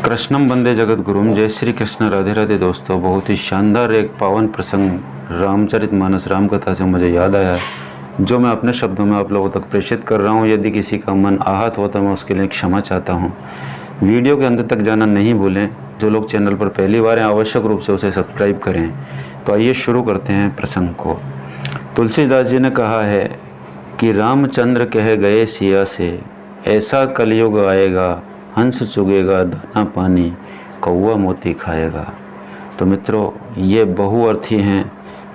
कृष्णम वंदे जगत गुरुम। जय श्री कृष्ण, राधे राधे। दोस्तों, बहुत ही शानदार एक पावन प्रसंग रामचरितमानस राम कथा से मुझे याद आया, जो मैं अपने शब्दों में आप लोगों तक प्रेषित कर रहा हूँ। यदि किसी का मन आहत हो तो मैं उसके लिए क्षमा चाहता हूँ। वीडियो के अंत तक जाना नहीं भूलें। जो लोग चैनल पर पहली बार हैं, आवश्यक रूप से उसे सब्सक्राइब करें। तो आइए शुरू करते हैं प्रसंग को। तुलसीदास जी ने कहा है कि रामचंद्र कह गए सिया से, ऐसा कलयुग आएगा, हंस चुगेगा दाना पानी, कौवा मोती खाएगा। तो मित्रों, ये बहुअर्थी हैं,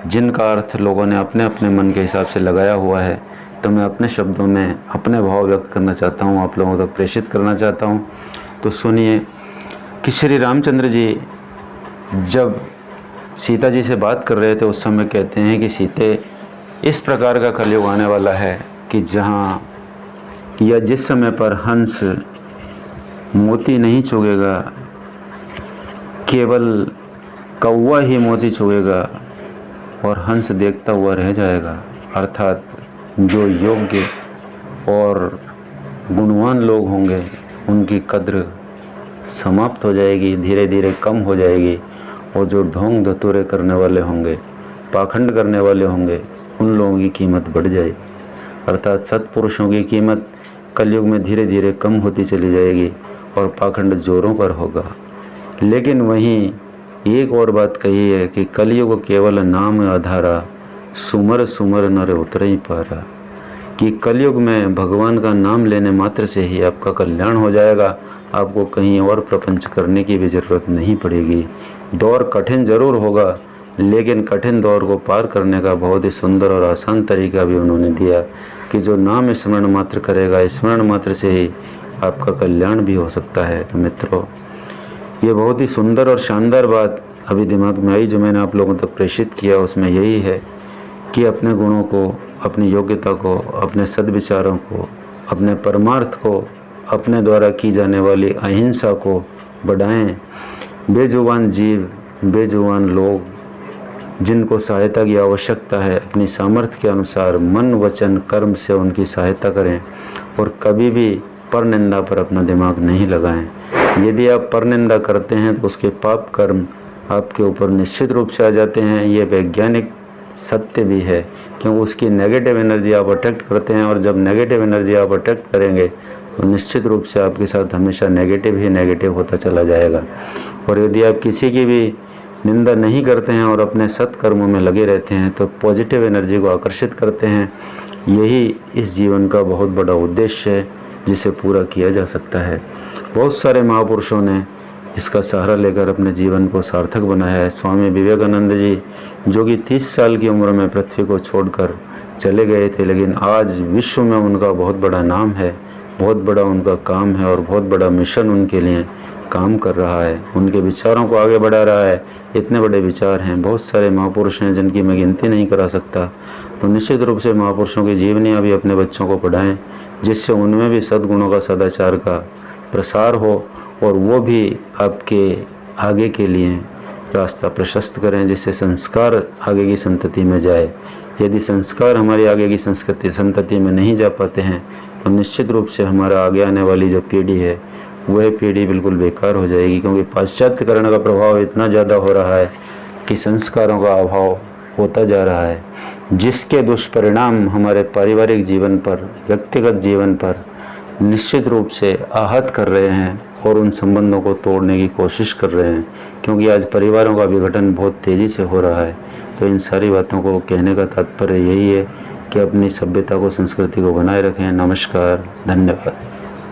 जिनका अर्थ लोगों ने अपने अपने मन के हिसाब से लगाया हुआ है। तो मैं अपने शब्दों में अपने भाव व्यक्त करना चाहता हूँ, आप लोगों तक प्रेषित करना चाहता हूँ। तो सुनिए कि श्री रामचंद्र जी जब सीता जी से बात कर रहे थे, उस समय कहते हैं कि सीते, इस प्रकार का कलयुग आने वाला है कि जहाँ या जिस समय पर हंस मोती नहीं चुगेगा, केवल कौवा ही मोती चुगेगा और हंस देखता हुआ रह जाएगा। अर्थात जो योग्य और गुणवान लोग होंगे उनकी कद्र समाप्त हो जाएगी, धीरे धीरे कम हो जाएगी, और जो ढोंग धतूरे करने वाले होंगे, पाखंड करने वाले होंगे, उन लोगों की कीमत बढ़ जाएगी। अर्थात सत्पुरुषों की कीमत कलयुग में धीरे धीरे कम होती चली जाएगी और पाखंड जोरों पर होगा। लेकिन वहीं एक और बात कही है कि कलयुग केवल नाम आधारा, सुमर सुमर नर उतरई पारा। कि कलयुग में भगवान का नाम लेने मात्र से ही आपका कल्याण हो जाएगा। आपको कहीं और प्रपंच करने की भी ज़रूरत नहीं पड़ेगी। दौर कठिन ज़रूर होगा, लेकिन कठिन दौर को पार करने का बहुत ही सुंदर और आसान तरीका भी उन्होंने दिया कि जो नाम स्मरण मात्र करेगा, स्मरण मात्र से ही आपका कल्याण भी हो सकता है। तो मित्रों, ये बहुत ही सुंदर और शानदार बात अभी दिमाग में आई, जो मैंने आप लोगों तक प्रेषित किया। उसमें यही है कि अपने गुणों को, अपनी योग्यता को, अपने सद्विचारों को, अपने परमार्थ को, अपने द्वारा की जाने वाली अहिंसा को बढ़ाएं। बेजुबान जीव, बेजुबान लोग जिनको सहायता की आवश्यकता है, अपनी सामर्थ्य के अनुसार मन वचन कर्म से उनकी सहायता करें और कभी भी परनिंदा पर अपना दिमाग नहीं लगाएं। यदि आप परनिंदा करते हैं तो उसके पाप कर्म आपके ऊपर निश्चित रूप से आ जाते हैं। ये वैज्ञानिक सत्य भी है, क्योंकि उसकी नेगेटिव एनर्जी आप अट्रैक्ट करते हैं, और जब नेगेटिव एनर्जी आप अट्रैक्ट करेंगे तो निश्चित रूप से आपके साथ हमेशा नेगेटिव ही नेगेटिव होता चला जाएगा। और यदि आप किसी की भी निंदा नहीं करते हैं और अपने सत्कर्मों में लगे रहते हैं तो पॉजिटिव एनर्जी को आकर्षित करते हैं। यही इस जीवन का बहुत बड़ा उद्देश्य है, जिसे पूरा किया जा सकता है। बहुत सारे महापुरुषों ने इसका सहारा लेकर अपने जीवन को सार्थक बनाया है। स्वामी विवेकानंद जी, जो कि 30 साल की उम्र में पृथ्वी को छोड़कर चले गए थे, लेकिन आज विश्व में उनका बहुत बड़ा नाम है, बहुत बड़ा उनका काम है और बहुत बड़ा मिशन उनके लिए काम कर रहा है, उनके विचारों को आगे बढ़ा रहा है। इतने बड़े विचार हैं, बहुत सारे महापुरुष हैं जिनकी मैं गिनती नहीं करा सकता। तो निश्चित रूप से महापुरुषों की जीवनियाँ भी अपने बच्चों को पढ़ाएं, जिससे उनमें भी सद्गुणों का, सदाचार का प्रसार हो और वो भी आपके आगे के लिए रास्ता प्रशस्त करें, जिससे संस्कार आगे की संतति में जाए। यदि संस्कार हमारी आगे की संतति में नहीं जा पाते हैं तो निश्चित रूप से हमारा आगे आने वाली जो पीढ़ी है वह पीढ़ी बिल्कुल बेकार हो जाएगी, क्योंकि पाश्चात्यकरण का प्रभाव इतना ज़्यादा हो रहा है कि संस्कारों का अभाव होता जा रहा है, जिसके दुष्परिणाम हमारे पारिवारिक जीवन पर, व्यक्तिगत जीवन पर निश्चित रूप से आहत कर रहे हैं और उन संबंधों को तोड़ने की कोशिश कर रहे हैं, क्योंकि आज परिवारों का विघटन बहुत तेज़ी से हो रहा है। तो इन सारी बातों को कहने का तात्पर्य यही है कि अपनी सभ्यता को, संस्कृति को बनाए रखें। नमस्कार, धन्यवाद।